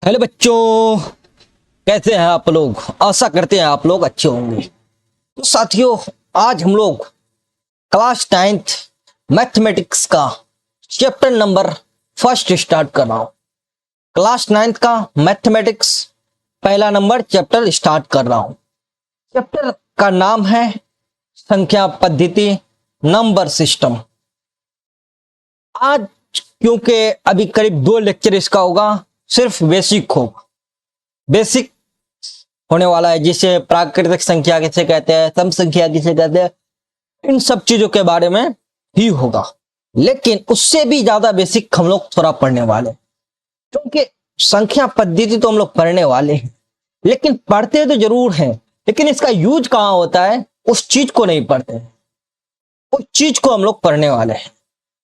Hello बच्चों, कैसे हैं आप लोग। आशा करते हैं आप लोग अच्छे होंगे। तो साथियों, आज हम लोग क्लास 9th मैथमेटिक्स का चैप्टर नंबर फर्स्ट स्टार्ट कर रहा हूं। क्लास 9th का मैथमेटिक्स पहला नंबर चैप्टर स्टार्ट कर रहा हूं। चैप्टर का नाम है संख्या पद्धति नंबर सिस्टम। आज क्योंकि अभी करीब 2 लेक्चर इसका होगा, सिर्फ बेसिक होगा। बेसिक होने वाला है, जिसे प्राकृतिक संख्या किसे कहते हैं, सम संख्या किसे कहते हैं, इन सब चीजों के बारे में ही होगा। लेकिन उससे भी ज्यादा बेसिक हम लोग थोड़ा पढ़ने वाले हैं, क्योंकि संख्या पद्धति तो हम लोग पढ़ने वाले हैं, लेकिन पढ़ते तो जरूर हैं, लेकिन इसका यूज कहाँ होता है उस चीज को नहीं पढ़ते हैं। उस चीज को हम लोग पढ़ने वाले हैं,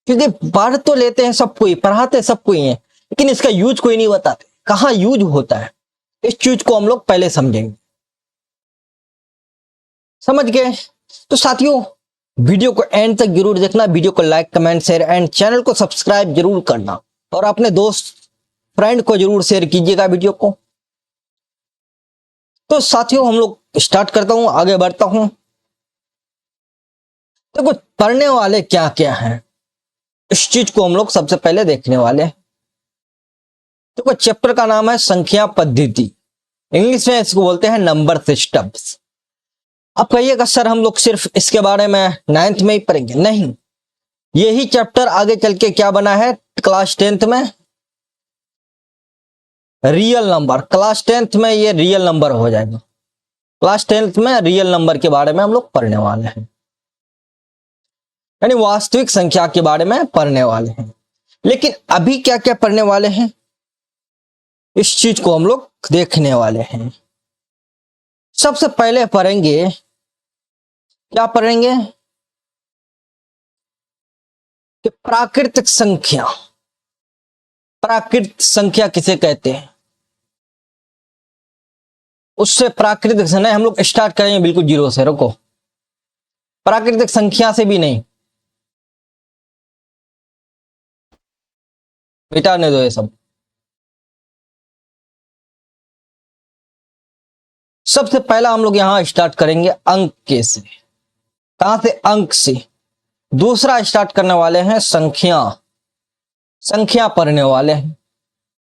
क्योंकि पढ़ तो लेते हैं सबको ही, पढ़ाते सबको ही है, लेकिन इसका यूज कोई नहीं बताते कहाँ यूज होता है। इस चीज को हम लोग पहले समझेंगे। समझ गए? तो साथियों, वीडियो को एंड तक जरूर देखना। वीडियो को like comment share and channel को सब्सक्राइब जरूर करना, और अपने दोस्त फ्रेंड को जरूर शेयर कीजिएगा वीडियो को। तो साथियों, हम लोग स्टार्ट करता हूं, आगे बढ़ता हूं। तो कुछ पढ़ने वाले क्या क्या हैं, इस चीज को हम लोग सबसे पहले देखने वाले हैं। तो कुछ चैप्टर का नाम है संख्या पद्धति, इंग्लिश में इसको बोलते हैं नंबर सिस्टम्स। अब कहिएगा सर, हम लोग सिर्फ इसके बारे में 9th में ही पढ़ेंगे? नहीं, यही चैप्टर आगे चल के क्या बना है क्लास 10th में, रियल नंबर। क्लास 10th में ये रियल नंबर हो जाएगा। क्लास 10th में रियल नंबर के बारे में हम लोग पढ़ने वाले हैं, यानी वास्तविक संख्या के बारे में पढ़ने वाले हैं। लेकिन अभी क्या क्या पढ़ने वाले हैं, इस चीज को हम लोग देखने वाले हैं। सबसे पहले पढ़ेंगे, क्या पढ़ेंगे कि प्राकृतिक संख्या। प्राकृतिक संख्या किसे कहते हैं, उससे प्राकृतिक से नहीं, हम लोग स्टार्ट करेंगे बिल्कुल जीरो से। रुको, प्राकृतिक संख्या से भी नहीं, मिटाने दो ये सब। सबसे पहला हम लोग यहां स्टार्ट करेंगे अंक के से। कहां से? अंक से। दूसरा स्टार्ट करने वाले हैं संख्या, संख्या पढ़ने वाले हैं।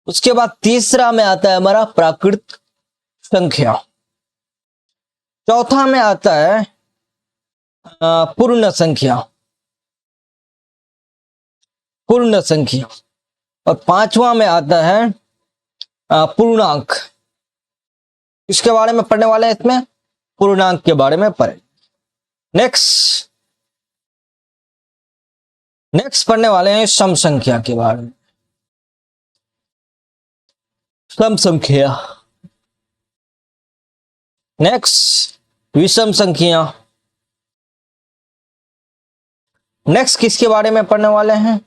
उसके बाद तीसरा में आता है हमारा प्राकृतिक संख्या। चौथा में आता है पूर्ण संख्या, पूर्ण संख्या। और पांचवा में आता है पूर्णांक। इसके बारे में पढ़ने वाले हैं, इसमें पूर्णांक के बारे में पढ़े। नेक्स्ट पढ़ने वाले हैं सम संख्या के बारे में। सम संख्या। नेक्स्ट विषम संख्या। नेक्स्ट किसके बारे में पढ़ने वाले हैं,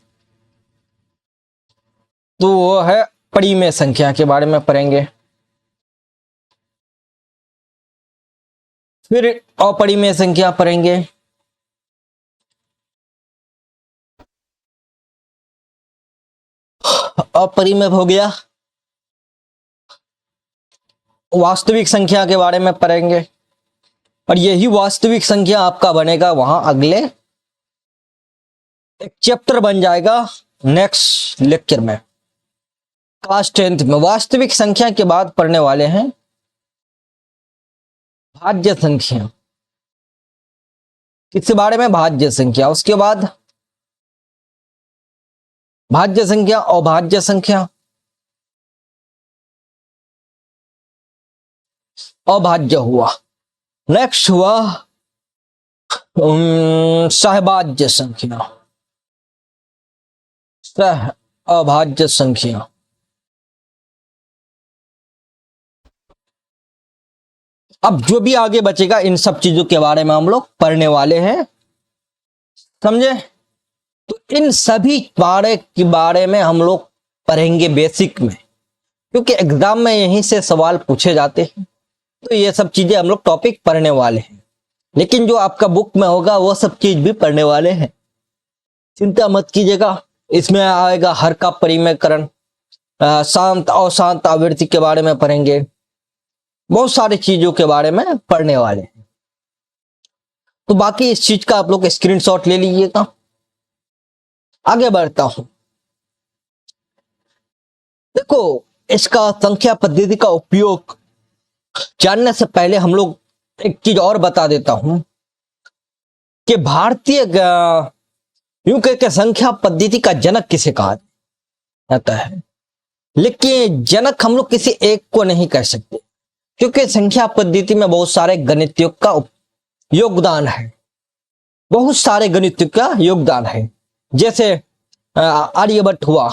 तो वो है परिमेय संख्या के बारे में पढ़ेंगे। फिर अपरिमेय संख्या पढ़ेंगे। अपरिमेय हो गया। वास्तविक संख्या के बारे में पढ़ेंगे, और यही वास्तविक संख्या आपका बनेगा वहां अगले एक चैप्टर बन जाएगा नेक्स्ट लेक्चर में। क्लास 10th में वास्तविक संख्या के बाद पढ़ने वाले हैं भाज्य संख्या। किसके बारे में? भाज्य संख्या। उसके बाद भाज्य संख्या, अभाज्य संख्या, अभाज्य हुआ। नेक्स्ट हुआ सहभाज्य संख्या, सह अभाज्य संख्या। अब जो भी आगे बचेगा इन सब चीजों के बारे में हम लोग पढ़ने वाले हैं, समझे? तो इन सभी बारे के बारे में हम लोग पढ़ेंगे बेसिक में, क्योंकि एग्जाम में यहीं से सवाल पूछे जाते हैं। तो ये सब चीजें हम लोग टॉपिक पढ़ने वाले हैं, लेकिन जो आपका बुक में होगा वो सब चीज भी पढ़ने वाले हैं, चिंता मत कीजिएगा। इसमें आएगा हर का परिमेयकरण, शांत और शांत आवृत्ति के बारे में पढ़ेंगे, बहुत सारी चीजों के बारे में पढ़ने वाले हैं। तो बाकी इस चीज का आप लोग स्क्रीनशॉट ले लीजिएगा। आगे बढ़ता हूं। देखो, इसका संख्या पद्धति का उपयोग जानने से पहले हम लोग एक चीज और बता देता हूं कि भारतीय यूं कह के संख्या पद्धति का जनक किसे कहा जाता है, लेकिन जनक हम लोग किसी एक को नहीं कह सकते, क्योंकि संख्या पद्धति में बहुत सारे गणितज्ञों का योगदान है, बहुत सारे गणितज्ञों का योगदान है। जैसे आर्यभट्ट हुआ,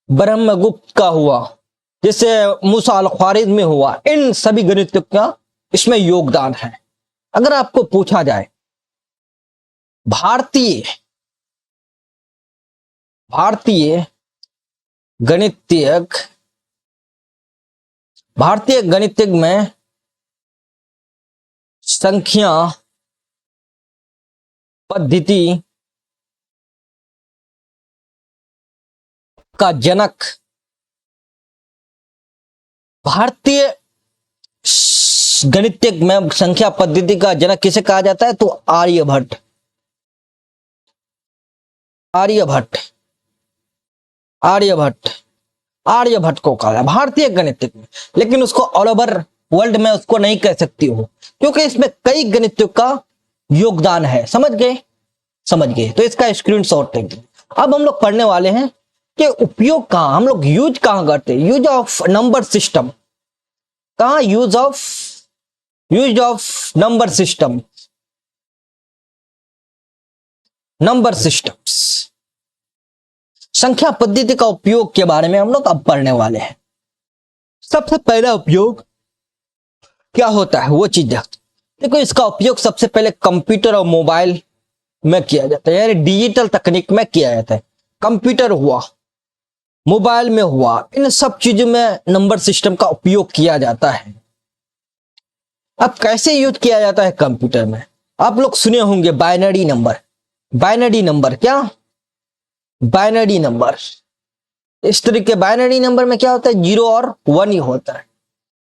ब्रह्मगुप्त का हुआ, जैसे मूसा अल ख्वारिज़्मी हुआ, इन सभी गणितज्ञों का इसमें योगदान है। अगर आपको पूछा जाए भारतीय गणितज्ञ में संख्या पद्धति का जनक, भारतीय गणितज्ञ में संख्या पद्धति का जनक किसे कहा जाता है, तो आर्यभट्ट को कहा जाता है भारतीय गणितज्ञ में। लेकिन उसको ऑल ओवर वर्ल्ड में उसको नहीं कह सकती हो, क्योंकि इसमें कई गणितज्ञों का योगदान है। समझ गए? तो इसका स्क्रीनशॉट लेंगे। अब हम लोग पढ़ने वाले हैं कि उपयोग कहां, हम लोग यूज कहां करते हैं, यूज ऑफ नंबर सिस्टम। कहां यूज ऑफ नंबर सिस्टम्स, संख्या पद्धति का उपयोग के बारे में हम लोग अब पढ़ने वाले हैं। सबसे पहला उपयोग क्या होता है वो चीज देखो। इसका उपयोग सबसे पहले कंप्यूटर और मोबाइल में किया जाता है, यानी डिजिटल तकनीक में किया जाता है। कंप्यूटर हुआ, मोबाइल में हुआ, इन सब चीजों में नंबर सिस्टम का उपयोग किया जाता है। अब कैसे यूज किया जाता है कंप्यूटर में, आप लोग सुने होंगे बाइनरी नंबर। इस तरीके बाइनरी नंबर में क्या होता है, 0 और 1 ही होता है।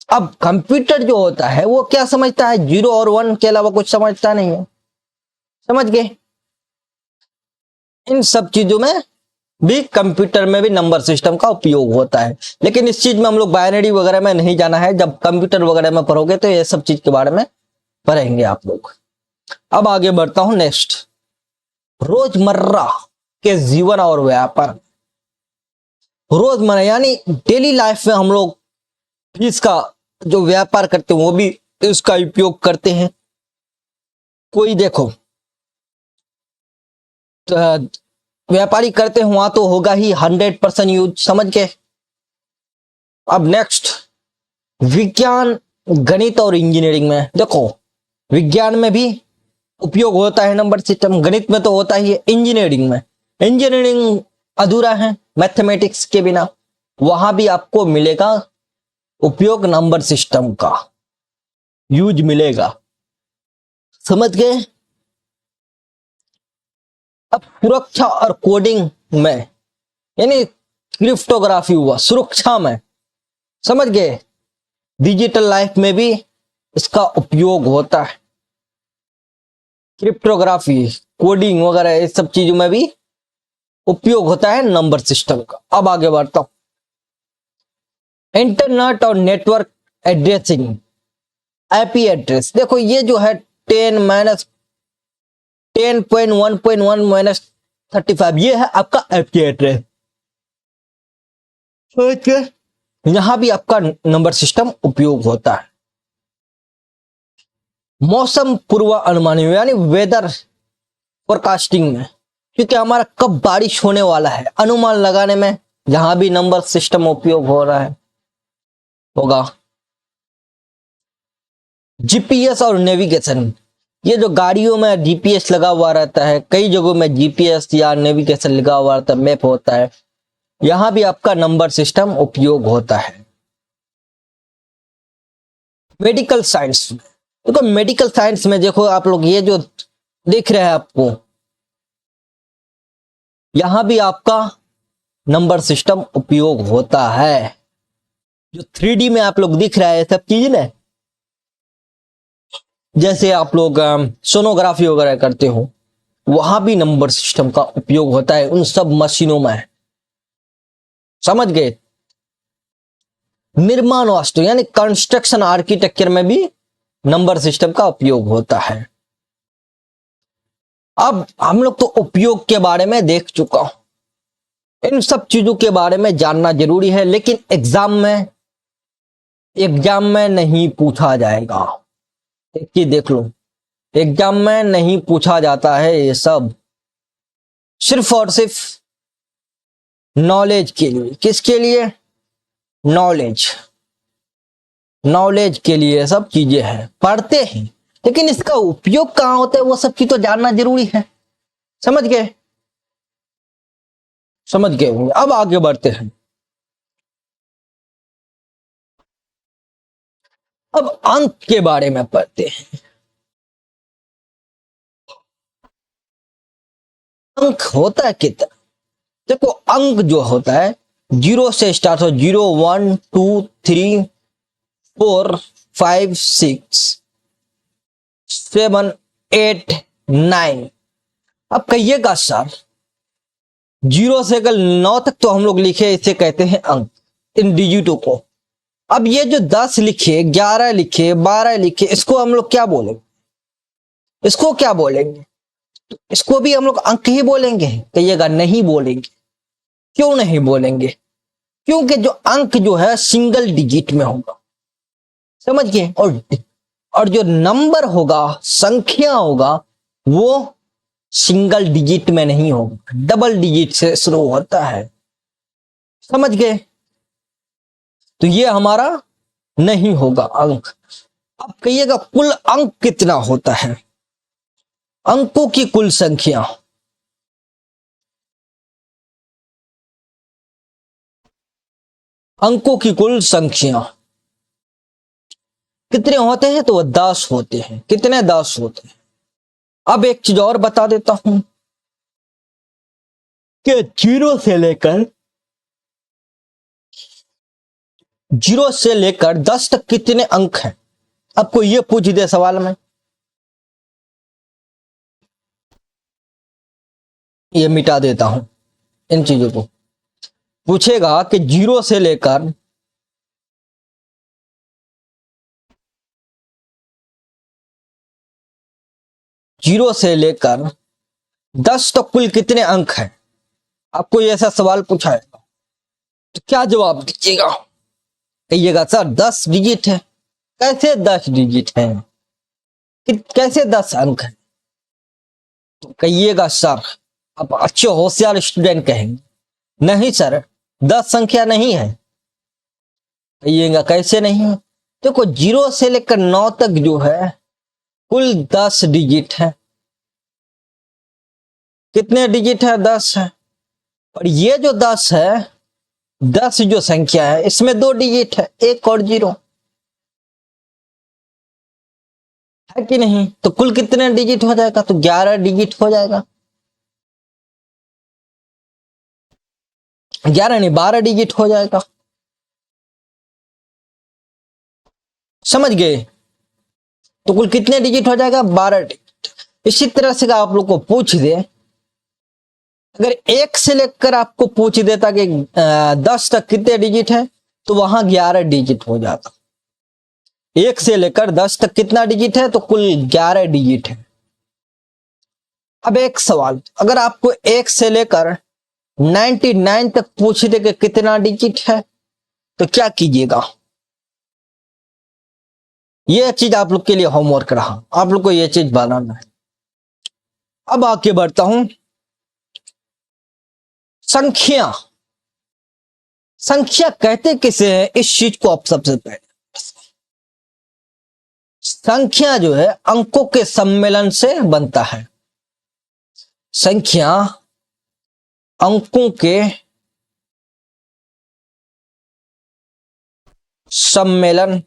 अब कंप्यूटर जो होता है वो क्या समझता है, 0 और 1 के अलावा कुछ समझता नहीं है। समझ गए? इन सब चीजों में भी कंप्यूटर में भी नंबर सिस्टम का उपयोग होता है, लेकिन इस चीज में हम लोग बाइनरी वगैरह में नहीं जाना है। जब कंप्यूटर वगैरह में पढ़ोगे तो ये सब चीज के बारे में पढ़ेंगे आप लोग। अब आगे बढ़ता हूं। नेक्स्ट, रोजमर्रा के जीवन और व्यापार। रोजमर्रा यानी डेली लाइफ में हम लोग इसका जो व्यापार करते हैं वो भी इसका उपयोग करते हैं। कोई देखो तो व्यापारी करते हैं वहां तो होगा ही 100% यूज। समझ गए? अब नेक्स्ट, विज्ञान, गणित और इंजीनियरिंग में देखो, विज्ञान में भी उपयोग होता है नंबर सिस्टम, गणित में तो होता ही है। इंजीनियरिंग अधूरा है मैथमेटिक्स के बिना, वहां भी आपको मिलेगा उपयोग नंबर सिस्टम का, यूज मिलेगा। समझ गए? अब सुरक्षा और कोडिंग में, यानी क्रिप्टोग्राफी हुआ, सुरक्षा में। समझ गए? डिजिटल लाइफ में भी इसका उपयोग होता है। क्रिप्टोग्राफी, कोडिंग वगैरह इस सब चीजों में भी उपयोग होता है नंबर सिस्टम का। अब आगे बढ़ता हूं। इंटरनेट और नेटवर्क एड्रेसिंग, आईपी एड्रेस। देखो ये जो है 10-10.1.1-35 ये है आपका आईपी एड्रेस। यहां भी आपका नंबर सिस्टम उपयोग होता है। मौसम पूर्वानुमान यानी वेदर फोरकास्टिंग में, क्योंकि हमारा कब बारिश होने वाला है अनुमान लगाने में जहां भी नंबर सिस्टम उपयोग हो रहा है होगा। जीपीएस और नेविगेशन, ये जो गाड़ियों में जीपीएस लगा हुआ रहता है, कई जगहों में जीपीएस या नेविगेशन लगा हुआ रहता है, मैप होता है, यहां भी आपका नंबर सिस्टम उपयोग होता है। मेडिकल साइंस, देखो मेडिकल साइंस में देखो आप लोग ये जो देख रहे हैं आपको, यहां भी आपका नंबर सिस्टम उपयोग होता है। जो 3D में आप लोग दिख रहा है सब चीज ना, जैसे आप लोग सोनोग्राफी वगैरह करते हो, वहां भी नंबर सिस्टम का उपयोग होता है उन सब मशीनों में। समझ गए? निर्माण वास्तु यानी कंस्ट्रक्शन आर्किटेक्चर में भी नंबर सिस्टम का उपयोग होता है। अब हम लोग तो उपयोग के बारे में देख चुका हूं, इन सब चीजों के बारे में जानना जरूरी है, लेकिन एग्जाम में नहीं पूछा जाएगा। एक चीज देख लो, एग्जाम में नहीं पूछा जाता है ये सब, सिर्फ और सिर्फ नॉलेज के लिए। किसके लिए? नॉलेज, नॉलेज के लिए सब चीजें हैं, पढ़ते हैं, लेकिन इसका उपयोग कहां होता है वो सब चीज तो जानना जरूरी है। समझ गए? समझ गए होंगे। अब आगे बढ़ते हैं। अब अंक के बारे में पढ़ते हैं। अंक होता है कितना? देखो, अंक जो होता है जीरो से स्टार्ट हो, 0, 1, 2, 3, 4, 5, 6, 7, 8, 9। अब कहिएगा सर, 0 से कल 9 तक तो हम लोग लिखे, इसे कहते हैं अंक, इन डिजिटों को। अब ये जो 10 लिखे, 11 लिखे, 12 लिखे, इसको हम लोग क्या बोलेंगे? इसको क्या बोलेंगे? इसको भी हम लोग अंक ही बोलेंगे? कहिएगा नहीं बोलेंगे। क्यों नहीं बोलेंगे? क्योंकि जो अंक जो है सिंगल डिजिट में होगा। समझ गए? और जो नंबर होगा, संख्या होगा, वो सिंगल डिजिट में नहीं होगा, डबल डिजिट से शुरू होता है। समझ गए? तो ये हमारा नहीं होगा अंक। अब कहिएगा कुल अंक कितना होता है? अंकों की कुल संख्या, अंकों की कुल संख्या कितने होते हैं? तो 10 होते हैं। कितने? 10 होते हैं। अब एक चीज और बता देता हूं कि जीरो से लेकर 10 तक कितने अंक हैं? आपको ये पूछ दे सवाल में, ये मिटा देता हूं इन चीजों को। पूछेगा कि जीरो से लेकर 10 तक कुल कितने अंक हैं? आपको ये ऐसा सवाल पूछा है तो क्या जवाब दीजिएगा? कहिएगा सर 10 डिजिट है। कैसे 10 डिजिट है? कैसे 10 अंक है? तो कहिएगा सर, आप अच्छे होशियार स्टूडेंट कहेंगे नहीं सर 10 संख्या नहीं है। कहिएगा कैसे नहीं है? देखो, 0 से लेकर 9 तक जो है कुल 10 डिजिट है। कितने डिजिट है? 10 है। और ये जो 10 है, 10 जो संख्या है, इसमें 2 डिजिट है, 1 और 0, है कि नहीं? तो कुल कितने डिजिट हो जाएगा? तो 11 डिजिट हो जाएगा। 11 नहीं, 12 डिजिट हो जाएगा। समझ गए? तो कुल कितने डिजिट हो जाएगा? 12 डिजिट। इसी तरह से आप लोग को पूछ दे, अगर 1 से लेकर आपको पूछ देता कि 10 तक कितने डिजिट है, तो वहां 11 डिजिट हो जाता। 1 से लेकर 10 तक कितना डिजिट है? तो कुल 11 डिजिट है। अब एक सवाल, अगर आपको 1 से लेकर 99 तक पूछ दे कि कितना डिजिट है, तो क्या कीजिएगा? यह चीज आप लोग के लिए होमवर्क रहा, आप लोग को यह चीज बनाना है। अब आगे बढ़ता हूं। संख्या, संख्या कहते किसे हैं? इस चीज को आप सबसे पहले, संख्या जो है अंकों के सम्मेलन से बनता है। संख्या अंकों के सम्मेलन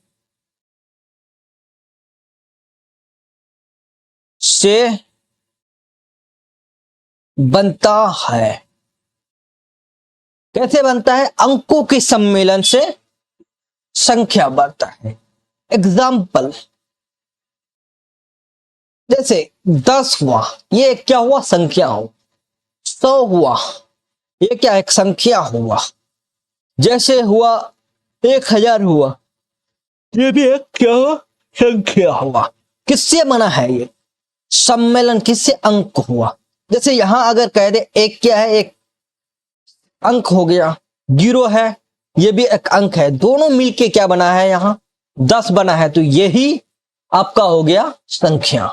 से बनता है। कैसे बनता है? अंकों के सम्मेलन से संख्या बढ़ता है। एग्जाम्पल, जैसे 10 हुआ, ये क्या हुआ? संख्या हो। 100 हुआ, ये क्या? एक संख्या हुआ। जैसे हुआ 1000 हुआ, ये भी एक क्या हुआ? संख्या हुआ। किससे बना है ये सम्मेलन? किससे? अंक हुआ। जैसे यहां अगर कह दे एक क्या है? एक अंक हो गया। 0 है, ये भी एक अंक है। दोनों मिलके क्या बना है? यहां 10 बना है। तो यही आपका हो गया संख्या।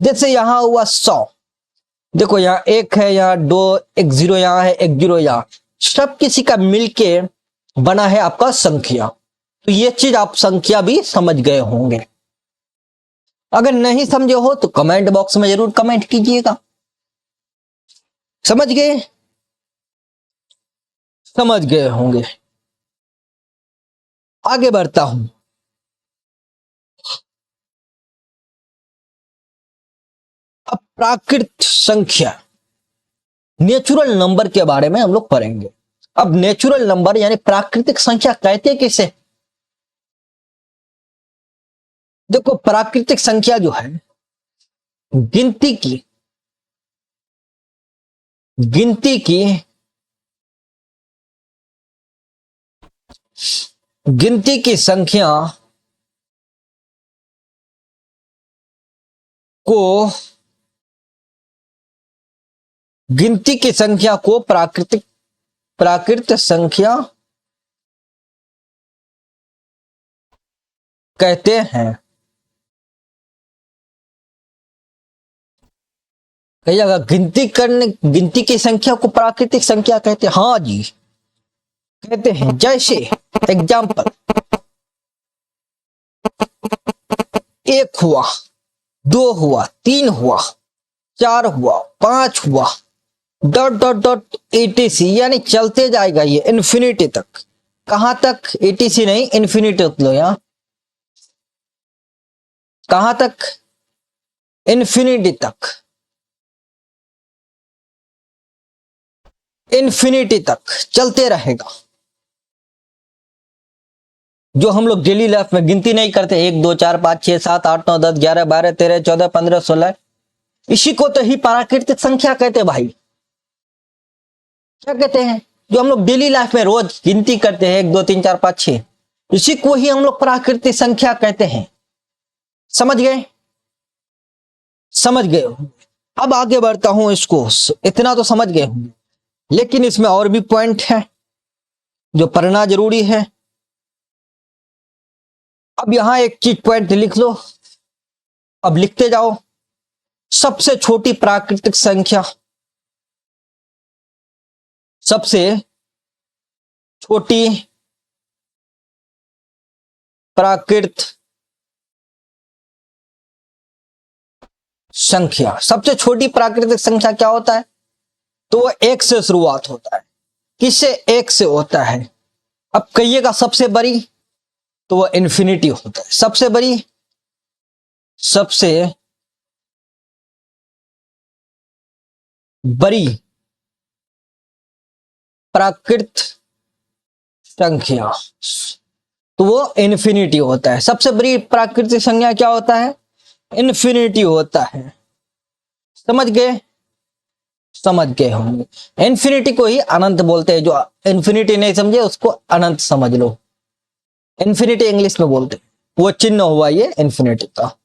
जैसे यहां हुआ 100, देखो यहाँ 1 है, यहाँ 2, एक 0 यहाँ है, एक 0 यहाँ, सब किसी का मिलके बना है आपका संख्या। तो ये चीज आप संख्या भी समझ गए होंगे। अगर नहीं समझे हो तो कमेंट बॉक्स में जरूर कमेंट कीजिएगा। समझ गए? समझ गए होंगे। आगे बढ़ता हूं। अब प्राकृत संख्या, नेचुरल नंबर के बारे में हम लोग पढ़ेंगे। अब नेचुरल नंबर यानी प्राकृतिक संख्या कहते किसे? देखो, प्राकृतिक संख्या जो है गिनती की संख्या को प्राकृत संख्या कहते हैं। कहिएगा, गिनती की संख्या को प्राकृतिक संख्या कहते हैं। हाँ जी, कहते हैं। जैसे एग्जाम्पल, 1 हुआ, 2 हुआ, 3 हुआ, 4 हुआ, 5 हुआ, डॉट डॉट डॉट etc, यानी चलते जाएगा ये इन्फिनिटी तक। कहां तक? etc नहीं, इन्फिनिटी लो यहां। कहां तक? इन्फिनिटी तक। इन्फिनिटी तक चलते रहेगा। जो हम लोग डेली लाइफ में गिनती नहीं करते, 1 2 4 5 6 7 8 9 10 11 12 13 14 15 16, इसी को तो ही प्राकृतिक संख्या कहते हैं भाई। क्या कहते हैं? जो हम लोग डेली लाइफ में रोज गिनती करते हैं, 1 2 3 4 5 6, इसी को ही हम लोग प्राकृतिक संख्या कहते हैं। समझ गए? समझ गए। अब आगे बढ़ता हूं। इसको इतना तो समझ गए होंगे, लेकिन इसमें और भी पॉइंट है जो पढ़ना जरूरी है। अब यहां एक चीज पॉइंट लिख लो, अब लिखते जाओ। सबसे छोटी प्राकृतिक संख्या, सबसे छोटी प्राकृत संख्या, सबसे छोटी प्राकृतिक संख्या क्या होता है? तो वो 1 से शुरुआत होता है। किससे? 1 से होता है। अब कहिएगा सबसे बड़ी, तो वो इन्फिनिटी होता है। सबसे बड़ी, सबसे बड़ी प्राकृत संख्या, तो वो इन्फिनिटी होता है। सबसे बड़ी प्राकृतिक संख्या क्या होता है? इन्फिनिटी होता है। समझ गए? समझ गए होंगे। इन्फिनिटी को ही अनंत बोलते हैं। जो इन्फिनिटी नहीं समझे उसको अनंत समझ लो। इन्फिनिटी इंग्लिश में बोलते हैं, वो चिन्ह हुआ ये इन्फिनिटी का।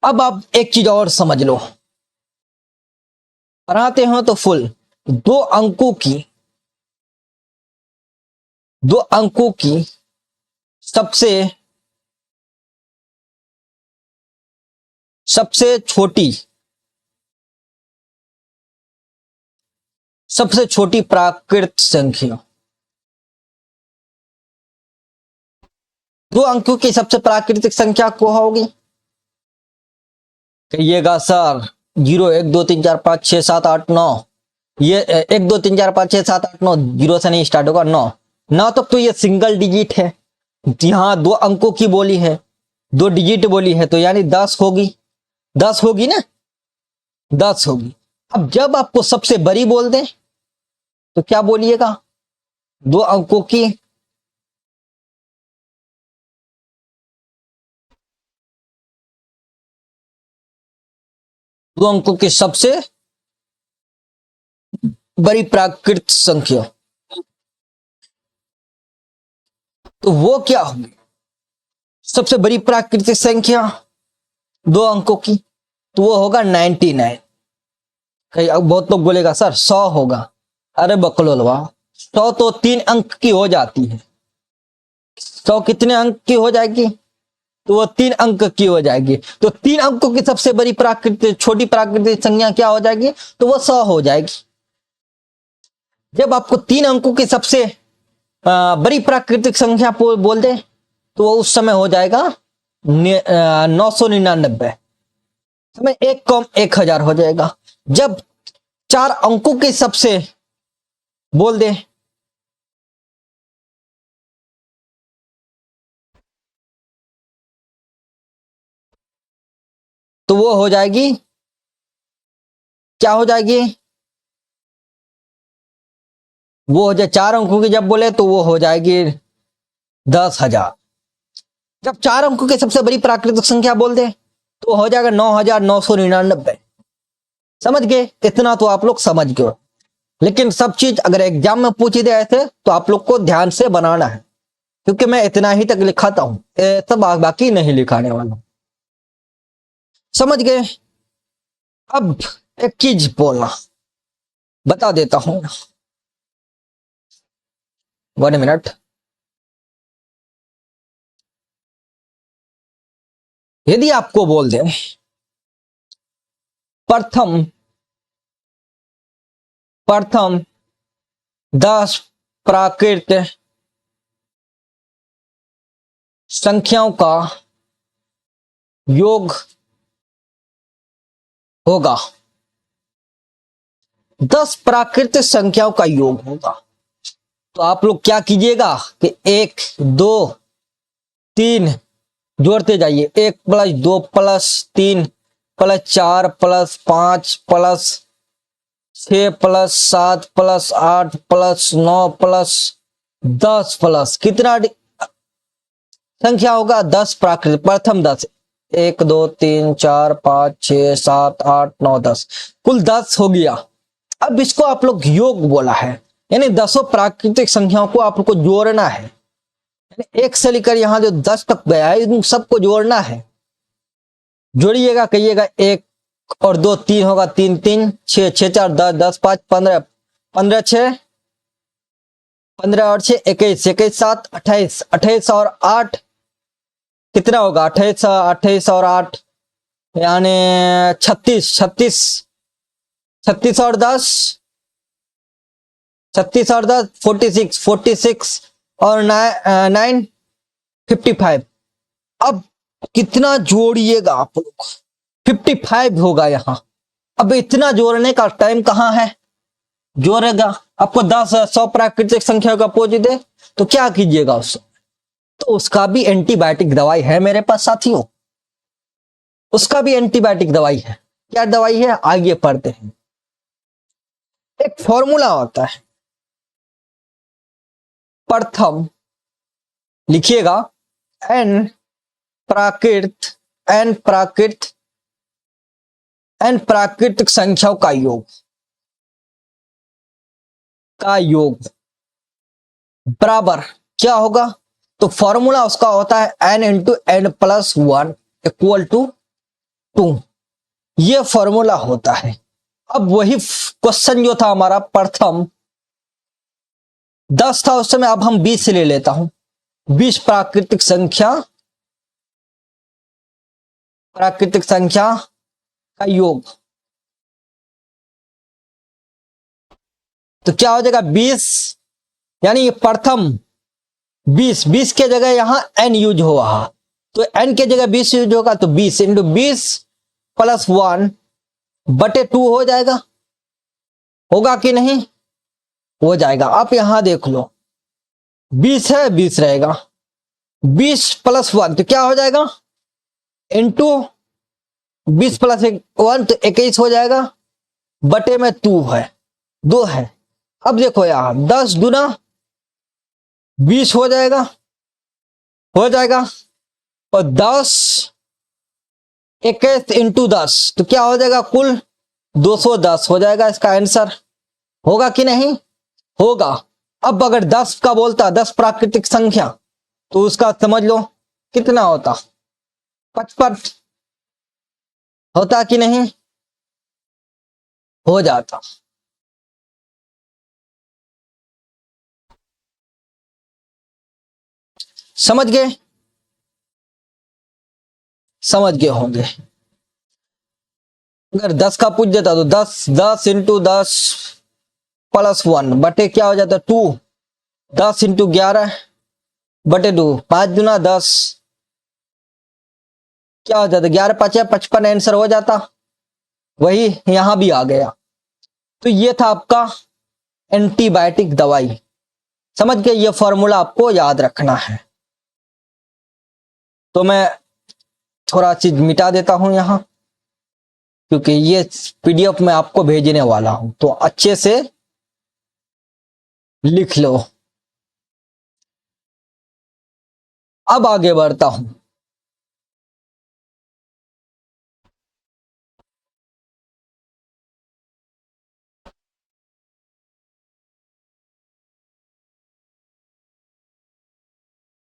अब आप एक चीज और समझ लो, पढ़ाते हो तो फुल। दो अंकों की सबसे छोटी प्राकृत संख्या, 2 अंकों की सबसे प्राकृतिक संख्या को होगी। कहिएगा सर 0 1 2 3 4 5 6 7 8 9, ये 1 2 3 4 5 6 7 8 9 0 से नहीं स्टार्ट होगा। 9 तक तो ये सिंगल डिजिट है। यहां 2 अंकों की बोली है, 2 डिजिट बोली है, तो यानी 10 होगी। 10 होगी ना, 10 होगी। अब जब आपको सबसे बड़ी बोल दें तो क्या बोलिएगा, 2 अंकों की सबसे बड़ी प्राकृत संख्या, तो वो क्या होगी सबसे बड़ी प्राकृतिक संख्या 2 अंकों की, तो वो होगा 99। कहीं अब बहुत लोग बोलेगा सर 100 होगा, अरे बकलोलवा, 100 तो 3 अंक की हो जाती है। 100 कितने अंक की हो जाएगी, तो वो 3 अंक की हो जाएगी। तो 3 अंकों की सबसे बड़ी प्राकृतिक छोटी प्राकृतिक संख्या क्या हो जाएगी, तो वो 100 हो जाएगी। जब आपको 3 अंकों की सबसे बड़ी प्राकृतिक संख्या बोल दे, तो वो उस समय हो जाएगा 999। समय 1 कम 1000 हो जाएगा। जब 4 अंकों के सबसे बोल दे, तो वो हो जाएगी, क्या हो जाएगी, वो हो जाए 4 अंकों की जब बोले तो वो हो जाएगी 10,000। जब 4 अंकों की सबसे बड़ी प्राकृतिक संख्या बोल दे, तो हो जाएगा 9,999। समझ गए, इतना तो आप लोग समझ गए। लेकिन सब चीज अगर एग्जाम में पूछी दे ऐसे, तो आप लोग को ध्यान से बनाना है, क्योंकि मैं इतना ही तक लिखाता हूं, सब बाकी नहीं लिखाने वाला। समझ गए। अब एक चीज बोलना बता देता हूं, 1 मिनट। यदि आपको बोल दे प्रथम 10 प्राकृत संख्याओं का योग होगा, 10 प्राकृतिक संख्याओं का योग होगा, तो आप लोग क्या कीजिएगा कि 1 2 3 जोड़ते जाइए, 1 + 2 + 3 + 4 + 5 + 6 + 7 + 8 + 9 + 10 प्लस कितना संख्या होगा, 10 प्राकृतिक, प्रथम 10, 1 2 3 4 5 6 7 8 9 10, कुल 10 हो गया। अब इसको आप लोग योग बोला है, यानी 10 प्राकृतिक संख्याओं को आप लोग को जोड़ना है। यानी 1 से लेकर यहां जो 10 तक गया है, इन सबको जोड़ना है। जोड़िएगा, कहिएगा 1 और 2 3 होगा, 3 3 6 6 4 10 10 5 15 15 6 15 और 6 21 21 7 28 28 और 8 कितना होगा, 28 28 और 8 यानी 36 36 36 और 10 36 और 10 46 46 और 9 55। अब कितना जोड़िएगा आप लोग, 55 होगा यहां। अब इतना जोड़ने का टाइम कहां है, जोड़ेगा आपको 10 100 प्राकृतिक संख्या का अपोजिट दे, तो क्या कीजिएगा उसको, तो उसका भी एंटीबायोटिक दवाई है मेरे पास साथियों, उसका भी एंटीबायोटिक दवाई है। क्या दवाई है, आइए पढ़ते हैं। एक फॉर्मूला होता है, प्रथम लिखिएगा एन प्राकृत एन प्राकृतिक संख्याओं का योग बराबर क्या होगा, तो फॉर्मूला उसका होता है n into n plus 1 equal to 2, ये फॉर्मूला होता है। अब वही क्वेश्चन जो था हमारा प्रथम 10 था उस समय, अब हम 20 से ले लेता हूं, 20 प्राकृतिक संख्या का योग, तो क्या हो जाएगा 20, यानी प्रथम 20 के जगह यहां n यूज हुआ, तो n के जगह 20 यूज होगा, तो 20 इंटू 20 प्लस 1 बटे 2 हो जाएगा, होगा कि नहीं, हो जाएगा। आप यहां देख लो 20 है, 20 रहेगा, 20 प्लस 1 तो क्या हो जाएगा, इंटू 20 प्लस 1 तो 21 हो जाएगा, बटे में 2 है, 2 है, अब देखो यार, 10 गुना 20 हो जाएगा और 10 21 इंटू 10 तो क्या हो जाएगा, कुल 210 हो जाएगा इसका आंसर। होगा कि नहीं? होगा। अब अगर 10 का बोलता, 10 प्राकृतिक संख्या, तो उसका समझ लो कितना होता, 55 होता कि नहीं? हो जाता। समझ गए? समझ गए होंगे। अगर 10 का पूछ देता तो 10 इंटू 10 +1 बटे क्या हो जाता, 2। 10 इंटू 11 बटे 2, 5 गुना 10 क्या हो जाता, 11 × 5 = 55 आंसर हो जाता। वही यहां भी आ गया। तो ये था आपका एंटीबायोटिक दवाई। समझ गए? ये फॉर्मूला आपको याद रखना है। तो मैं थोड़ा चीज मिटा देता हूं यहां, क्योंकि ये पीडीएफ मैं आपको भेजने वाला हूं, तो अच्छे से लिख लो। अब आगे बढ़ता हूं।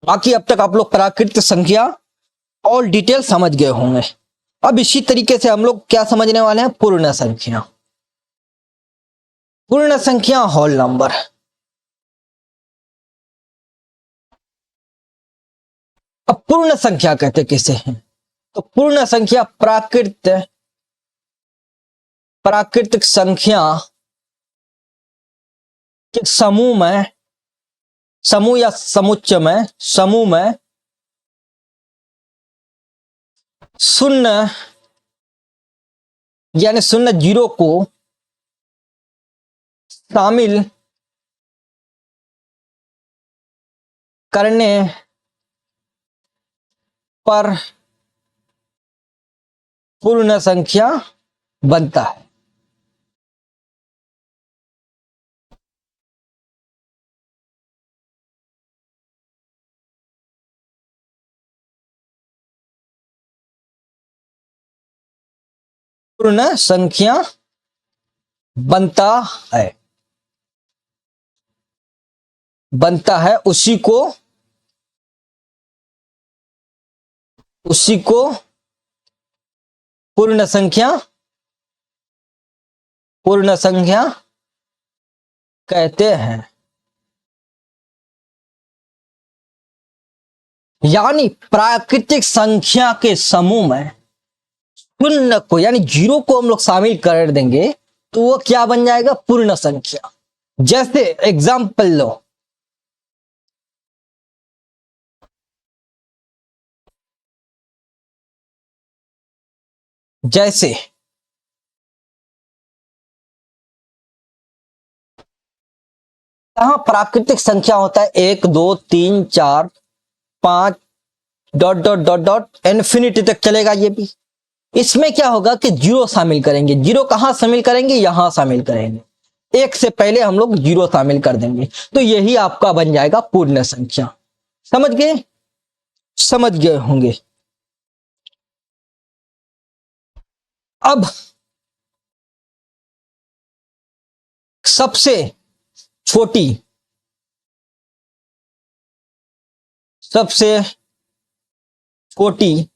बाकी अब तक आप लोग प्राकृतिक संख्या और डिटेल समझ गए होंगे। अब इसी तरीके से हम लोग क्या समझने वाले हैं, पूर्ण संख्या। पूर्ण संख्या होल नंबर। अब पूर्ण संख्या कहते किसे हैं? तो पूर्ण संख्या प्राकृतिक संख्या के समूह या समुच्चय में, समूह में शून्य यानी शून्य जीरो को शामिल करने पर पूर्ण संख्या बनता है। पूर्ण संख्या बनता है, बनता है उसी को पूर्ण संख्या कहते हैं। यानी प्राकृतिक संख्या के समूह में शून्य को यानी जीरो को हम लोग शामिल कर देंगे तो वो क्या बन जाएगा, पूर्ण संख्या। जैसे एग्जाम्पल लो, जैसे यहां प्राकृतिक संख्या होता है 1 2 3 4 5 dot dot dot dot infinity तक चलेगा ये भी। इसमें क्या होगा कि जीरो शामिल करेंगे। जीरो कहां शामिल करेंगे, यहां शामिल करेंगे। एक से पहले हम लोग जीरो शामिल कर देंगे, तो यही आपका बन जाएगा पूर्ण संख्या। समझ गए? समझ गए होंगे। अब सबसे छोटी सबसे छोटी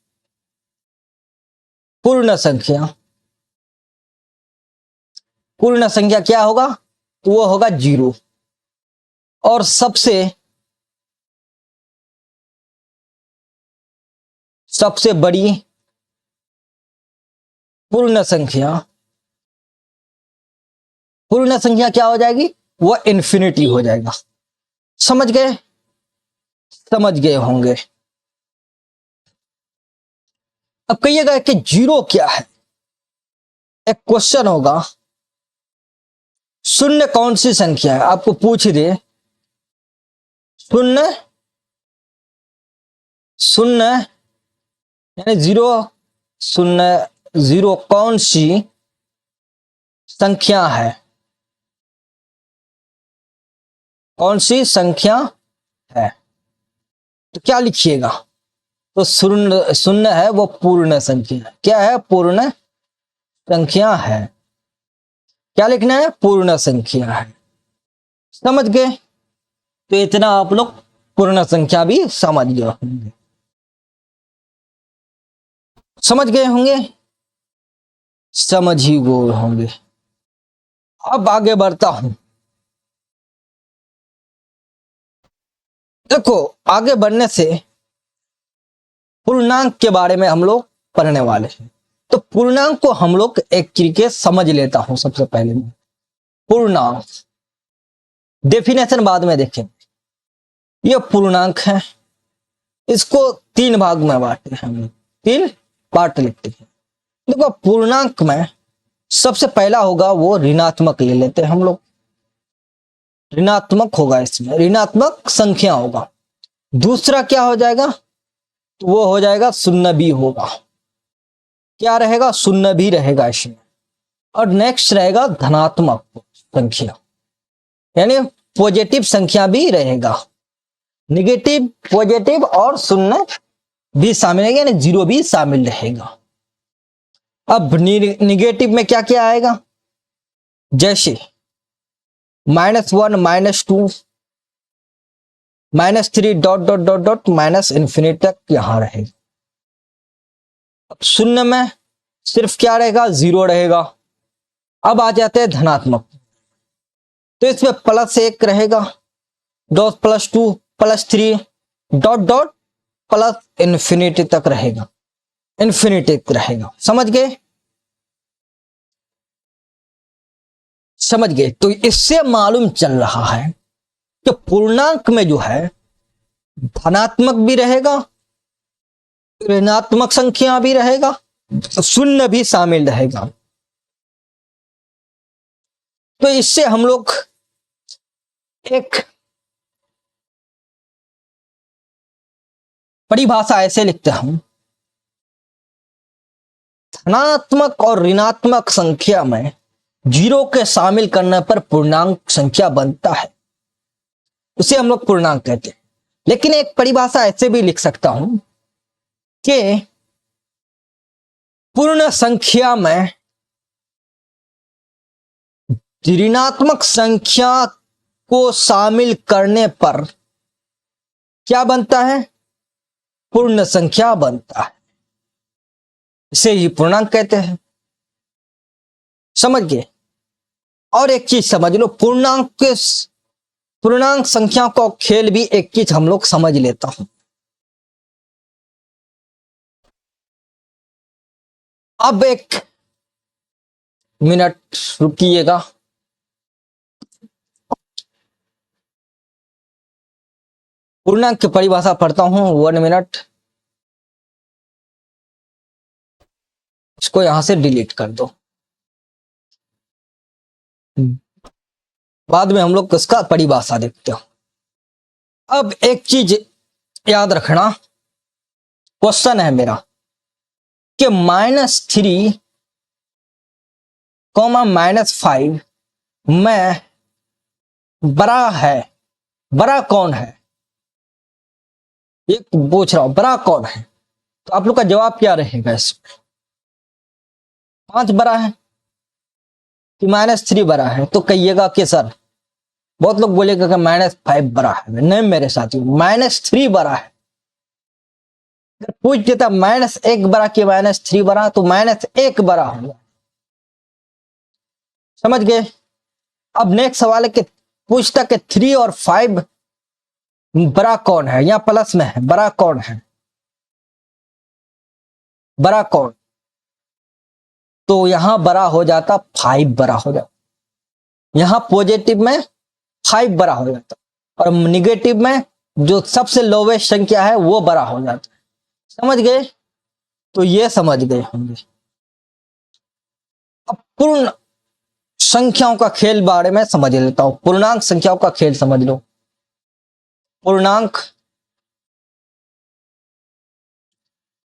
पूर्ण संख्या, पूर्ण संख्या क्या होगा, तो वो होगा जीरो। और सबसे बड़ी पूर्ण संख्या, पूर्ण संख्या क्या हो जाएगी, वो इन्फिनिटी हो जाएगा। समझ गए? समझ गए होंगे। अब कहिएगा कि जीरो क्या है। एक क्वेश्चन होगा, शून्य कौन सी संख्या है, आपको पूछ दे शून्य, शून्य यानी जीरो, शून्य जीरो कौन सी संख्या है। कौन सी संख्या है। तो क्या लिखिएगा, तो शून्य शून्य है वो पूर्ण संख्या है। क्या है, पूर्ण संख्या है। क्या लिखना है, पूर्ण संख्या है। समझ गए। तो इतना आप लोग पूर्ण संख्या भी समझ गए होंगे, समझ गए होंगे, समझ ही गए होंगे। अब आगे बढ़ता हूं। देखो, आगे बढ़ने से पूर्णांक के बारे में हम लोग पढ़ने वाले हैं। तो पूर्णांक को हम लोग एक तरीके समझ लेता हूं। सबसे पहले मैं पूर्णांक डेफिनेशन बाद में देखें। यह पूर्णांक है, इसको तीन भाग में बांटते हैं हम लोग, तीन पार्ट लिखते हैं। देखो, पूर्णांक में सबसे पहला होगा वो ऋणात्मक ले लेते हैं हम लोग। ऋणात्मक होगा, इसमें ऋणात्मक संख्या होगा। दूसरा क्या हो जाएगा, तो वो हो जाएगा शून्य भी होगा। क्या रहेगा, शून्य भी रहेगा इसमें। और नेक्स्ट रहेगा धनात्मक संख्या, यानी पॉजिटिव संख्या भी रहेगा। निगेटिव, पॉजिटिव और शून्य भी शामिल है, यानी जीरो भी शामिल रहेगा। अब निगेटिव में क्या क्या आएगा, जैसे -1, -2, -3 dot dot dot dot minus infinity तक यहां रहेगा। अब शून्य में सिर्फ क्या रहेगा, जीरो रहेगा। अब आ जाते हैं धनात्मक, तो इसमें +1 रहेगा, dot +2, +3 dot dot plus infinity तक रहेगा, इंफिनिटी तक रहेगा। समझ गए, समझ गए। तो इससे मालूम चल रहा है कि पूर्णांक में जो है धनात्मक भी रहेगा, ऋणात्मक संख्या भी रहेगा, शून्य भी शामिल रहेगा। तो इससे हम लोग एक परिभाषा ऐसे लिखते हैं, धनात्मक और ऋणात्मक संख्या में जीरो के शामिल करने पर पूर्णांक संख्या बनता है, उसे हम लोग पूर्णांक कहते हैं। लेकिन एक परिभाषा ऐसे भी लिख सकता हूं कि पूर्ण संख्या में ऋणात्मक संख्या को शामिल करने पर क्या बनता है, पूर्ण संख्या बनता है, इसे ही पूर्णांक कहते हैं। समझ गए। और एक चीज समझ लो, पूर्णांक संख्या को खेल भी एक चीज हम लोग समझ लेता हूं। अब एक मिनट रुकिएगा, पूर्णांक की परिभाषा पढ़ता हूं, 1 मिनट। इसको यहां से डिलीट कर दो, बाद में हम लोग इसका परिभाषा देखते हैं। अब एक चीज याद रखना, क्वेश्चन है मेरा कि -3, -5 में बड़ा है, बड़ा कौन है, एक पूछ रहा हूं, बड़ा कौन है। तो आप लोग का जवाब क्या रहेगा इसमें, 5 बड़ा है कि -3 बड़ा है। तो कहिएगा कि सर, बहुत लोग बोलेगा कि -5 बड़ा है। नहीं मेरे साथियों, -3 बड़ा है। अगर पूछ देता -1 बड़ा कि -3 बड़ा, तो -1 बड़ा होगा। समझ गए। अब नेक्स्ट सवाल है कि पूछता कि 3 और 5 बड़ा कौन है, या प्लस में है, बड़ा कौन है, बड़ा कौन। तो यहां बड़ा हो जाता 5 बड़ा हो जाता, यहां पॉजिटिव में 5 बड़ा हो जाता, और निगेटिव में जो सबसे लोवेस्ट संख्या है वो बड़ा हो जाता है। समझ गए। तो ये समझ गए होंगे। अब पूर्ण संख्याओं का खेल बारे में समझ लेता हूं, पूर्णांक संख्याओं का खेल समझ लो। पूर्णांक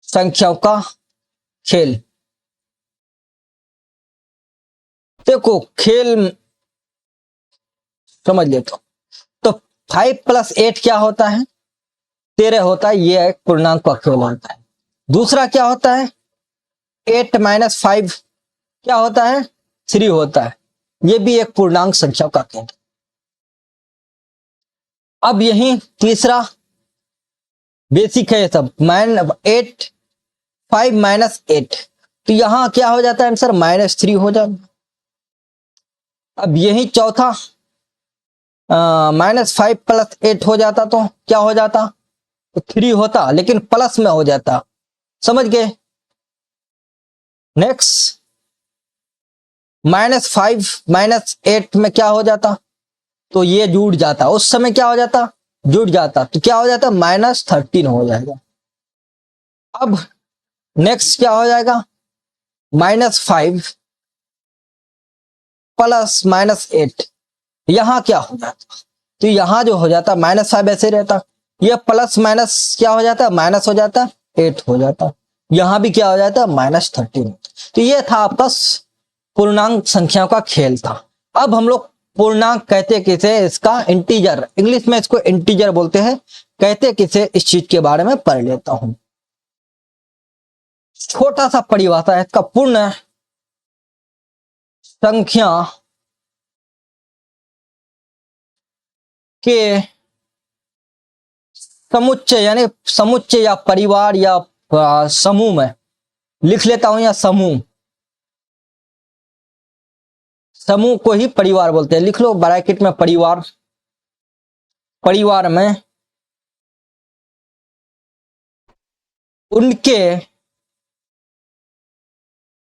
संख्याओं का खेल, देखो खेल समझ लेता हूं। तो 5 + 8 क्या होता है? 13 होता है। ये एक पूर्णांक का खेल होता है। दूसरा क्या होता है? 8 - 5 क्या होता है? 3 होता है। ये भी एक पूर्णांक संख्या का खेल। अब यही तीसरा बेसिक है सब। 8 5 - 8, तो यहां क्या हो जाता है आंसर? -3 हो जाता। अब यही चौथा -5 + 8 हो जाता तो क्या हो जाता? तो 3 होता, लेकिन प्लस में हो जाता। समझ गए? नेक्स्ट -5 - 8 में क्या हो जाता? तो ये जुड़ जाता। उस समय क्या हो जाता? जुड़ जाता। तो क्या हो जाता? -13 हो जाएगा। अब नेक्स्ट क्या हो जाएगा? -5 + -8, यहां क्या हो जाता? तो यहां जो हो जाता -5 ऐसे रहता। ये प्लस माइनस क्या हो जाता? माइनस हो जाता, 8 हो जाता। यहां भी क्या हो जाता? -13। तो ये था आपका पूर्णांक संख्याओं का खेल था। अब हम लोग पूर्णांक कहते किसे? इसका इंटीजर, इंग्लिश में इसको इंटीजर बोलते हैं। कहते किसे? इस चीज के बारे में पढ़ लेता हूं। छोटा सा परिभाषा है इसका। पूर्ण संख्या के समुच्चय, यानी समुच्चय या परिवार या समूह में लिख लेता हूं, या समूह, समूह को ही परिवार बोलते हैं। लिख लो ब्रैकेट में परिवार। परिवार में उनके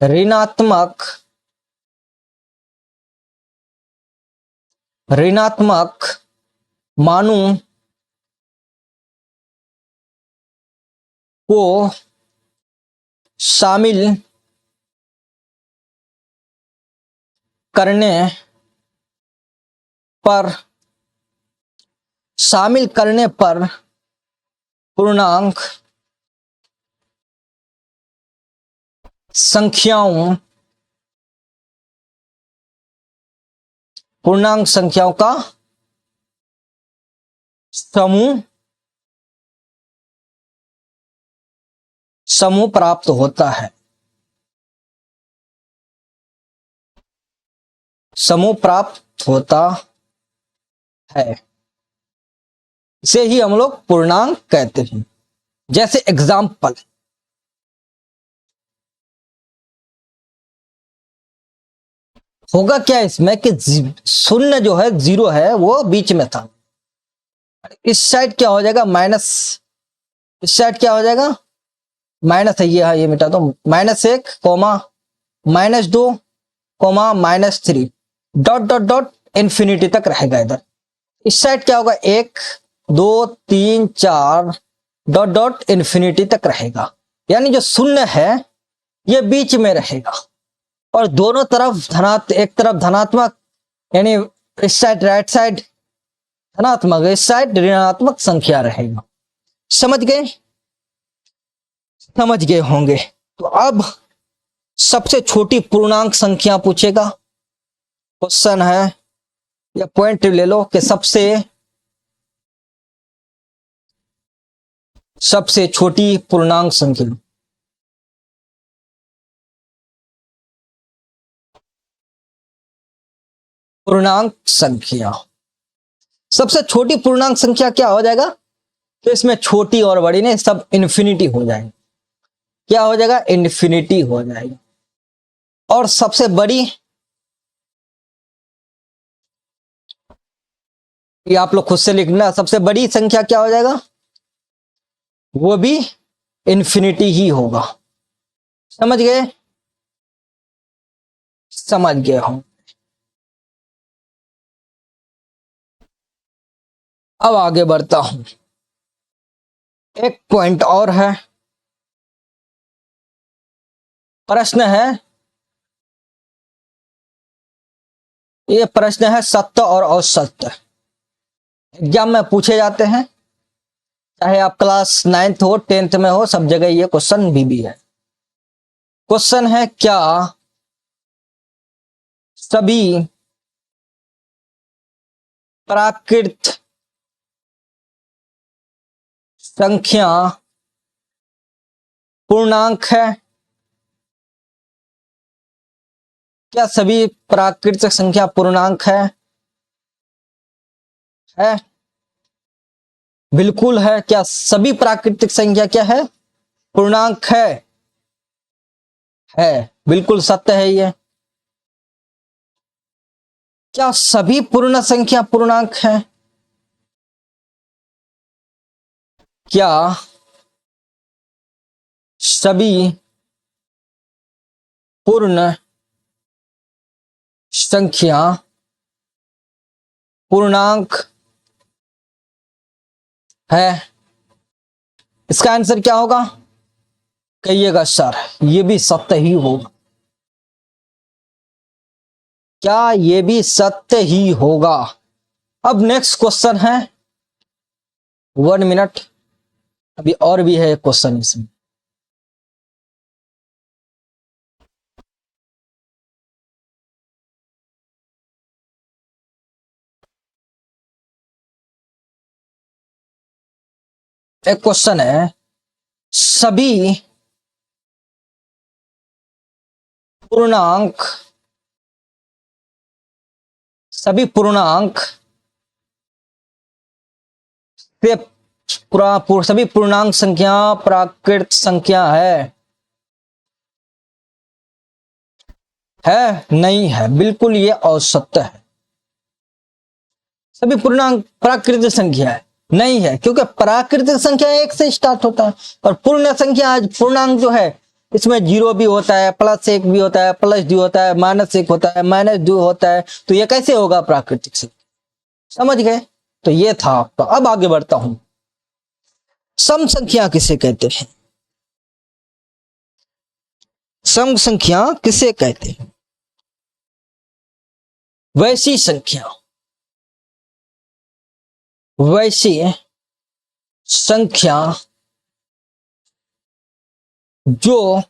ऋणात्मक मानों को शामिल करने पर पूर्णांक संख्याओं का समूह प्राप्त होता है। समूह प्राप्त होता है, इसे ही हम लोग पूर्णांक कहते हैं। जैसे एग्जाम्पल, होगा क्या इसमें कि शून्य जो है, 0 है, वो बीच में था। इस साइड क्या हो जाएगा? माइनस। इस साइड क्या हो जाएगा? माइनस है। ये मिटा दो। -1, -2, -3, डॉट डॉट डॉट इंफिनिटी तक रहेगा इधर। इस साइड क्या होगा? 1 2 3 4 डॉट डॉट इंफिनिटी तक रहेगा। यानी जो शून्य है ये बीच में रहेगा, और दोनों तरफ एक तरफ धनात्मक, यानी इस साइड राइट साइड धनात्मक, इस साइड ऋणात्मक संख्या रहेगा। समझ गए? समझ गए होंगे। तो अब सबसे छोटी पूर्णांक संख्या पूछेगा। क्वेश्चन है, या पॉइंट ले लो कि सबसे छोटी पूर्णांक संख्या। पूर्णांक संख्या, सबसे छोटी पूर्णांक संख्या क्या हो जाएगा? तो इसमें छोटी और बड़ी ने सब इन्फिनिटी हो जाएगी। क्या हो जाएगा? इन्फिनिटी हो जाएगी। और सबसे बड़ी, ये आप लोग खुद से लिखना, सबसे बड़ी संख्या क्या हो जाएगा? वो भी इन्फिनिटी ही होगा। समझ गए? समझ गए हम। अब आगे बढ़ता हूं। एक पॉइंट और है। प्रश्न है, ये प्रश्न है सत्य और असत्य। एग्जाम में पूछे जाते हैं, चाहे आप क्लास 9th हो, 10th में हो, सब जगह ये क्वेश्चन भी है। क्वेश्चन है, क्या सभी प्राकृत संख्या पूर्णांक है? क्या सभी प्राकृतिक संख्या पूर्णांक है? है, बिल्कुल है। क्या सभी प्राकृतिक संख्या क्या है? पूर्णांक है, बिल्कुल सत्य है ये। क्या सभी पूर्ण संख्या पूर्णांक है? क्या सभी पूर्ण संख्या पूर्णांक है? इसका आंसर क्या होगा? कहिएगा सर, ये भी सत्य ही होगा। क्या ये भी सत्य ही होगा? अब नेक्स्ट क्वेश्चन है, 1 मिनट, अभी और भी है क्वेश्चन इसमें। एक क्वेश्चन है, सभी पूर्णांक से सभी पूर्णांक संख्या प्राकृत संख्या है नहीं है? बिल्कुल ये असत्य है। सभी पूर्णांक प्राकृतिक संख्या है नहीं है, क्योंकि प्राकृतिक संख्या 1 से स्टार्ट होता है और पूर्ण संख्या पूर्णांक जो है इसमें 0 भी होता है, +1 भी होता है, +2 होता है, -1 होता है, -2 होता है। तो ये कैसे होगा प्राकृतिक संख्या? समझ गए? तो ये था आपका। अब आगे बढ़ता हूं, सम संख्या किसे कहते हैं? सम संख्या किसे कहते हैं? वैसी संख्या जो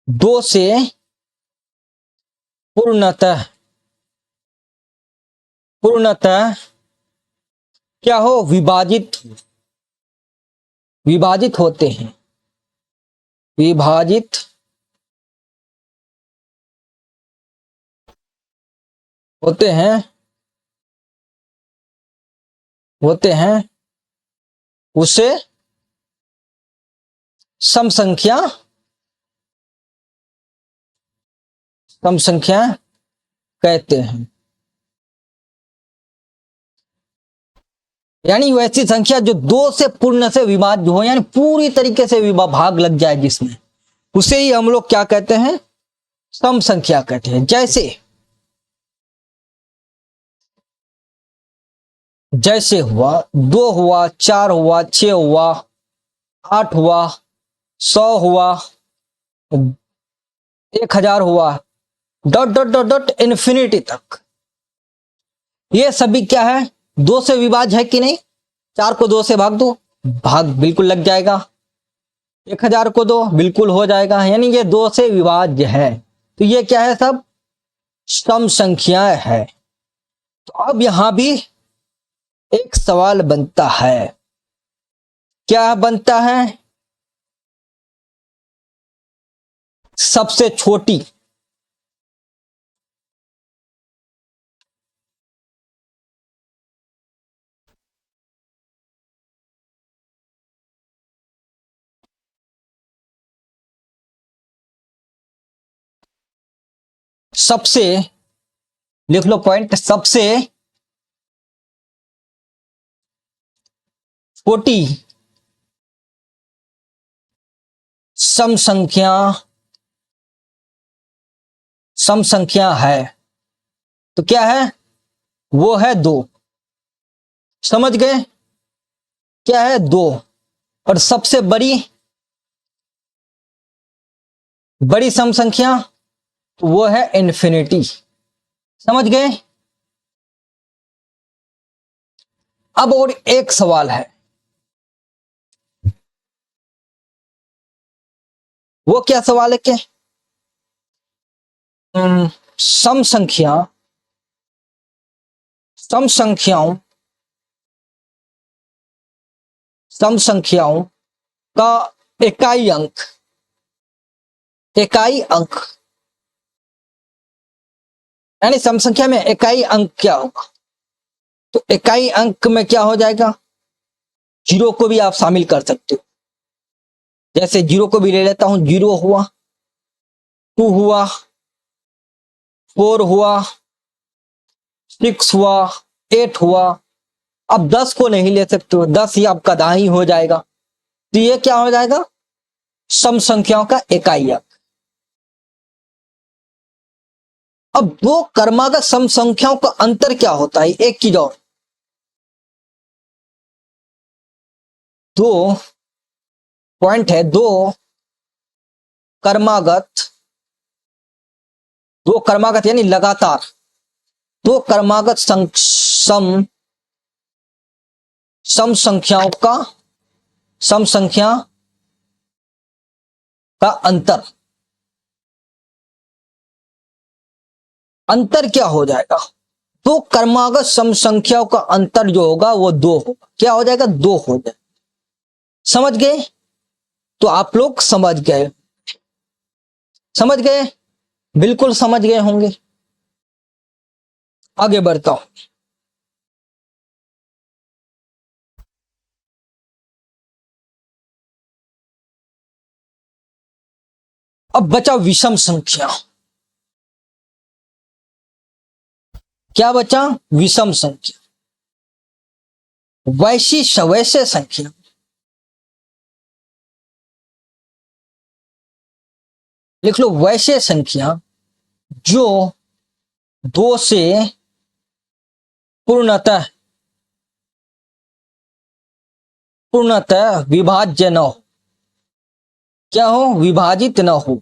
2 से पूर्णतः क्या हो, विभाजित होते हैं, विभाजित होते हैं उसे सम संख्या कहते हैं। यानी वैसी संख्या जो 2 से पूर्ण से विभाज्य हो, यानी पूरी तरीके से भाग लग जाए जिसमें, उसे ही हम लोग क्या कहते हैं? सम संख्या कहते हैं। जैसे हुआ 2 हुआ, 4 हुआ, 6 हुआ, 8 हुआ, 100 हुआ, 1000 हुआ, dot dot dot dot infinity तक। ये सभी क्या है? 2 से विभाज्य है कि नहीं? 4 को 2 से भाग दो, भाग बिल्कुल लग जाएगा। 1000 को 2 बिल्कुल हो जाएगा, यानी ये 2 से विभाज्य है। तो ये क्या है? सब सम संख्या है। तो अब यहां भी एक सवाल बनता है। क्या बनता है? सबसे छोटी सबसे, लिख लो पॉइंट, सबसे छोटी सम संख्या है तो क्या है? वो है 2। समझ गए? क्या है? 2। और सबसे बड़ी सम संख्या तो वो है इन्फिनिटी। समझ गए? अब और एक सवाल है, वो क्या सवाल है? क्या सम संख्याओं सम संख्याओं का इकाई अंक, इकाई अंक यानी सम संख्या में इकाई अंक क्या होगा? तो इकाई अंक में क्या हो जाएगा? जीरो को भी आप शामिल कर सकते हो। जैसे जीरो को भी ले लेता हूं, जीरो हुआ, टू हुआ, फोर हुआ, सिक्स हुआ, एट हुआ। अब 10 को नहीं ले सकते हो, 10 ही आपका दाई हो जाएगा। तो ये क्या हो जाएगा? सम संख्याओं का इकाई अंक। अब दो क्रमागत सम संख्याओं का अंतर क्या होता है? एक चीज और, दो पॉइंट है, क्रमागत दो क्रमागत यानी लगातार दो क्रमागत सम संख्या का अंतर, अंतर क्या हो जाएगा? दो क्रमागत सम संख्याओं का अंतर जो होगा वो दो होगा। क्या हो जाएगा? दो हो जाएगा। समझ गए? तो आप लोग समझ गए, समझ गए, बिल्कुल समझ गए होंगे। आगे बढ़ता हूं। अब बचा विषम संख्या। क्या बचा? विषम संख्या। वैसे संख्या, लिख लो, वैसे संख्या जो दो से पूर्णतः विभाज्य न हो। क्या हो? विभाजित न हो,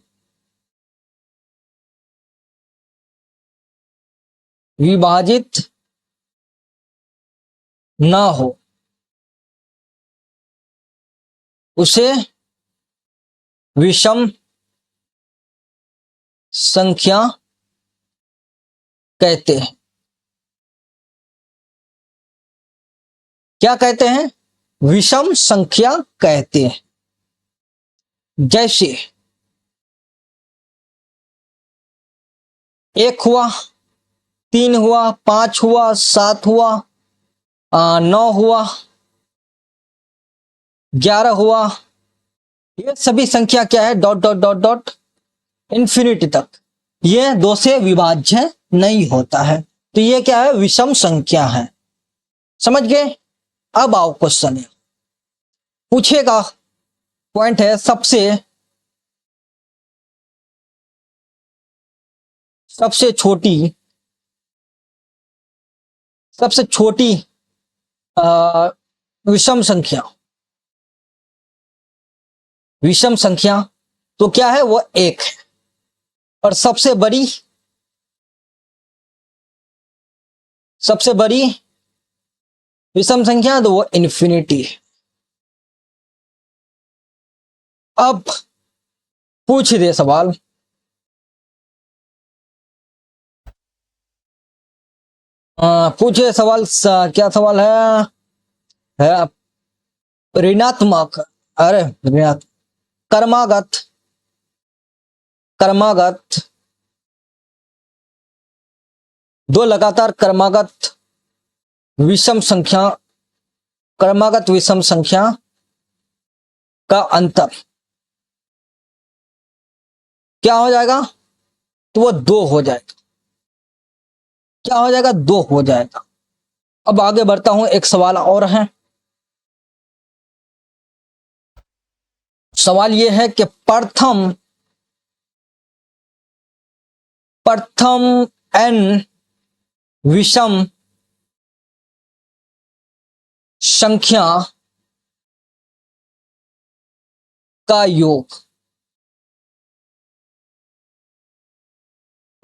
विभाजित न हो, उसे विषम संख्या कहते हैं। क्या कहते हैं? विषम संख्या कहते हैं। जैसे एक हुआ, तीन हुआ, पांच हुआ, सात हुआ, 9 हुआ, 11 हुआ। ये सभी संख्या क्या है? Dot dot dot dot infinity तक ये दो से विभाज्य नहीं होता है। तो ये क्या है? विषम संख्या है। समझ गए? अब आओ क्वेश्चन पूछेगा, पॉइंट है सबसे छोटी विषम संख्या, विषम संख्या तो क्या है? वो एक है। और सबसे बड़ी विषम संख्या तो वो इन्फिनिटी है। अब पूछ दे सवाल, पूछे सवाल। क्या सवाल है ऋणात्मक, अरे ऋणात्मक क्रमागत दो लगातार क्रमागत विषम संख्या का अंतर क्या हो जाएगा? तो वो दो हो जाएगा। क्या हो जाएगा? दो हो जाएगा। अब आगे बढ़ता हूं, एक सवाल और है। सवाल यह है कि प्रथम n विषम संख्या का योग,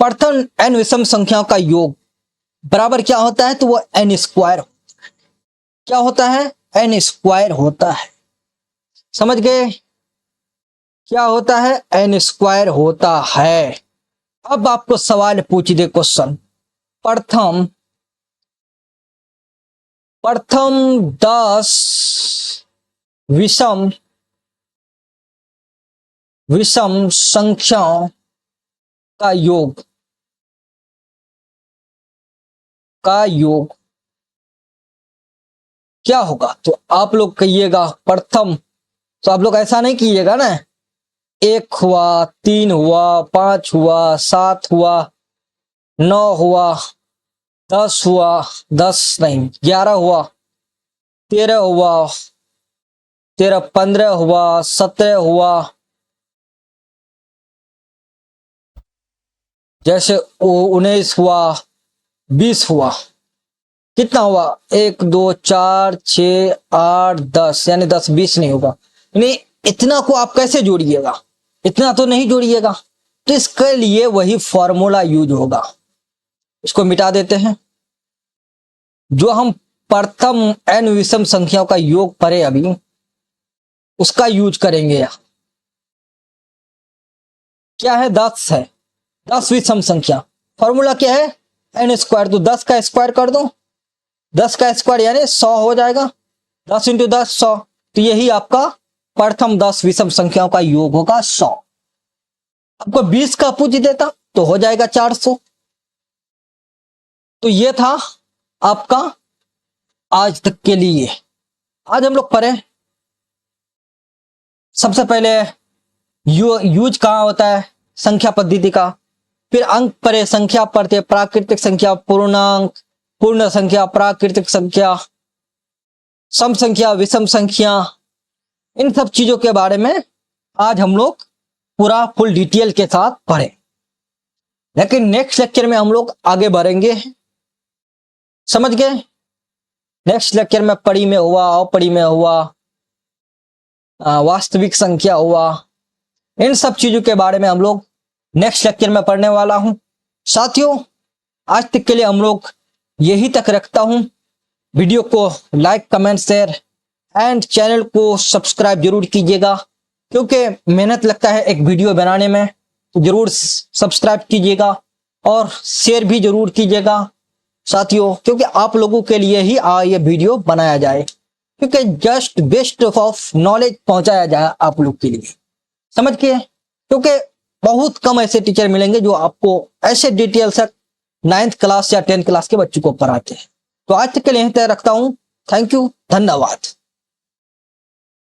प्रथम n विषम संख्याओं का योग बराबर क्या होता है? तो वो n स्क्वायर। क्या होता है? n स्क्वायर होता है। समझ गए? क्या होता है? n स्क्वायर होता है। अब आपको सवाल पूछ दे, क्वेश्चन, प्रथम 10 विषम विषम संख्याओं का योग क्या होगा? तो आप लोग कहिएगा प्रथम, तो आप लोग ऐसा नहीं कीजिएगा ना, 1 हुआ, 3 हुआ, 5 हुआ, 7 हुआ, 9 हुआ, 10 हुआ, 10 नहीं 11 हुआ, 13 हुआ, 15 हुआ, 17 हुआ, जैसे 19 हुआ, 20 हुआ, कितना हुआ? 1 2 4 6 8 10, यानी 10 20 नहीं होगा। यानी इतना को आप कैसे जोड़िएगा? इतना तो नहीं जोड़िएगा। तो इसके लिए वही फॉर्मूला यूज होगा। इसको मिटा देते हैं। जो हम प्रथम एन विषम संख्याओं का योग पढ़े अभी, उसका यूज करेंगे। यहाँ क्या है? 10 है, 10 विषम संख्या। फॉर्मूला क्या है? N square. तो 10 का स्क्वायर कर दो, 10 का स्क्वायर यानी 100 हो जाएगा। 10 इंटू 10 100। तो यही आपका प्रथम 10 विषम संख्याओं का योग होगा 100। आपको 20 का पूछ देता तो हो जाएगा 400। तो ये था आपका आज तक के लिए। आज हम लोग पढ़े सबसे पहले यूज कहाँ होता है संख्या पद्धति का, फिर अंक पढ़े, संख्या पढ़ते, प्राकृतिक संख्या, पूर्णांक, पूर्ण संख्या, प्राकृतिक संख्या, सम संख्या, विषम संख्या, इन सब चीजों के बारे में आज हम लोग पूरा फुल डिटेल के साथ पढ़े। लेकिन नेक्स्ट लेक्चर में हम लोग आगे बढ़ेंगे, समझ गए? नेक्स्ट लेक्चर में पड़ी में हुआ, अपड़ी में हुआ, वास्तविक संख्या हुआ, इन सब चीजों के बारे में हम लोग नेक्स्ट लेक्चर में पढ़ने वाला हूं। साथियों, आज तक के लिए हम लोग यही तक रखता हूं। वीडियो को like, comment, share and channel को सब्सक्राइब जरूर कीजिएगा, क्योंकि मेहनत लगता है एक वीडियो बनाने में। तो जरूर सब्सक्राइब कीजिएगा और शेयर भी जरूर कीजिएगा साथियों, क्योंकि आप लोगों के लिए ही ये वीडियो बनाया जाए, क्योंकि जस्ट बेस्ट ऑफ नॉलेज पहुंचाया जाए आप लोग के लिए, समझ के? क्योंकि बहुत कम ऐसे टीचर मिलेंगे जो आपको ऐसे डिटेल से 9th क्लास या 10th क्लास के बच्चों को पढ़ाते हैं। तो आज तक के लिए यहीं तक रखता हूं। थैंक यू, धन्यवाद।